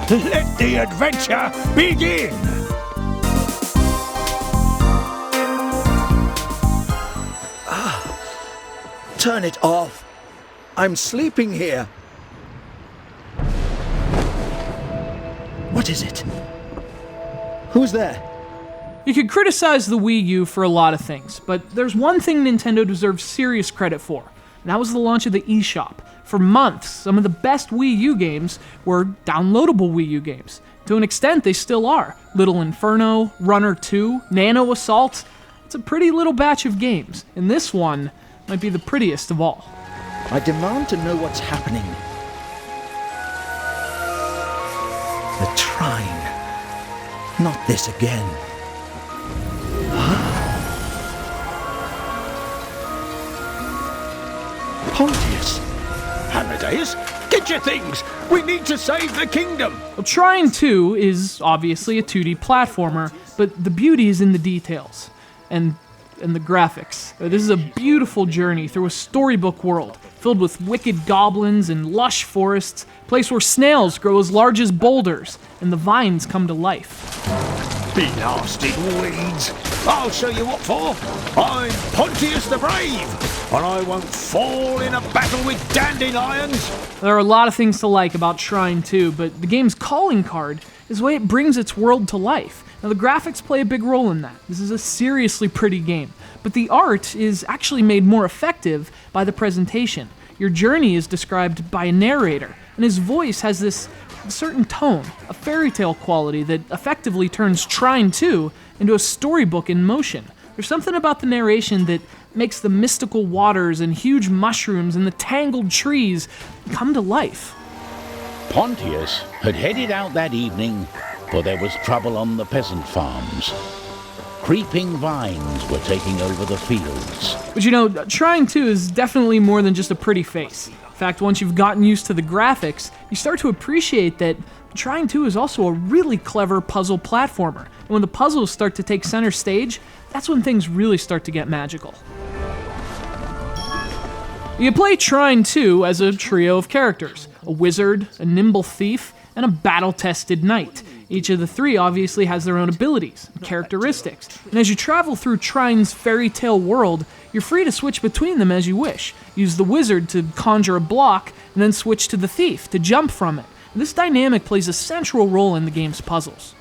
Let the adventure begin! Turn it off. I'm sleeping here. What is it? Who's there? You could criticize the Wii U for a lot of things, but there's one thing Nintendo deserves serious credit for, and that was the launch of the eShop. For months, some of the best Wii U games were downloadable Wii U games. To an extent, they still are. Little Inferno, Runner 2, Nano Assault. It's a pretty little batch of games, and this one might be the prettiest of all. I demand to know what's happening. The Trine. Not this again. Pontius. Amadeus, get your things! We need to save the kingdom! Well, Trine 2 is obviously a 2D platformer, but the beauty is in the details and the graphics. This is a beautiful journey through a storybook world filled with wicked goblins and lush forests, a place where snails grow as large as boulders and the vines come to life. Blasted weeds! I'll show you what for! I'm Pontius the Brave, and I won't fall in a battle with dandelions! There are a lot of things to like about Trine 2, but the game's calling card is the way it brings its world to life. Now, the graphics play a big role in that. This is a seriously pretty game, but the art is actually made more effective by the presentation. Your journey is described by a narrator, and his voice has this certain tone, a fairytale quality that effectively turns Trine 2 into a storybook in motion. There's something about the narration that makes the mystical waters and huge mushrooms and the tangled trees come to life. Pontius had headed out that evening, for there was trouble on the peasant farms. Creeping vines were taking over the fields. But you know, Trine 2 is definitely more than just a pretty face. In fact, once you've gotten used to the graphics, you start to appreciate that Trine 2 is also a really clever puzzle platformer. And when the puzzles start to take center stage, that's when things really start to get magical. You play Trine 2 as a trio of characters: a wizard, a nimble thief, and a battle-tested knight. Each of the three obviously has their own abilities and characteristics, and as you travel through Trine's fairytale world, you're free to switch between them as you wish. Use the wizard to conjure a block, and then switch to the thief to jump from it. And this dynamic plays a central role in the game's puzzles.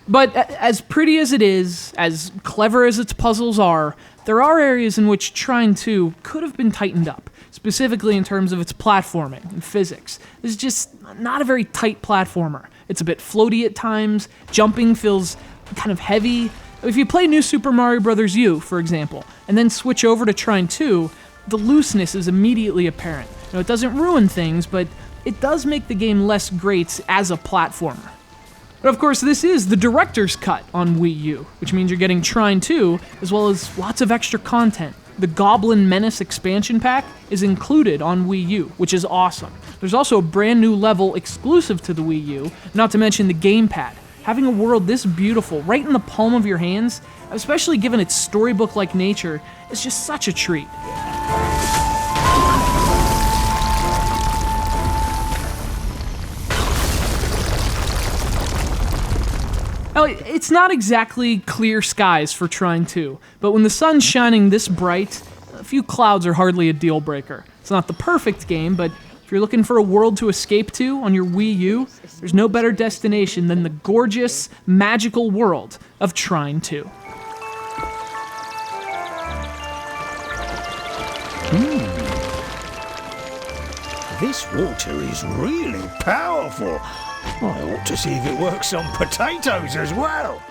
But as pretty as it is, as clever as its puzzles are, there are areas in which Trine 2 could have been tightened up, specifically in terms of its platforming and physics. This is just not a very tight platformer. It's a bit floaty at times, jumping feels kind of heavy. If you play New Super Mario Bros. U, for example, and then switch over to Trine 2, the looseness is immediately apparent. Now, it doesn't ruin things, but it does make the game less great as a platformer. But of course, this is the director's cut on Wii U, which means you're getting Trine 2, as well as lots of extra content. The Goblin Menace expansion pack is included on Wii U, which is awesome. There's also a brand new level exclusive to the Wii U, not to mention the gamepad. Having a world this beautiful right in the palm of your hands, especially given its storybook-like nature, is just such a treat. Now, it's not exactly clear skies for Trine 2, but when the sun's shining this bright, a few clouds are hardly a deal breaker. It's not the perfect game, but if you're looking for a world to escape to on your Wii U, there's no better destination than the gorgeous, magical world of Trine 2. This water is really powerful. I ought to see if it works on potatoes as well.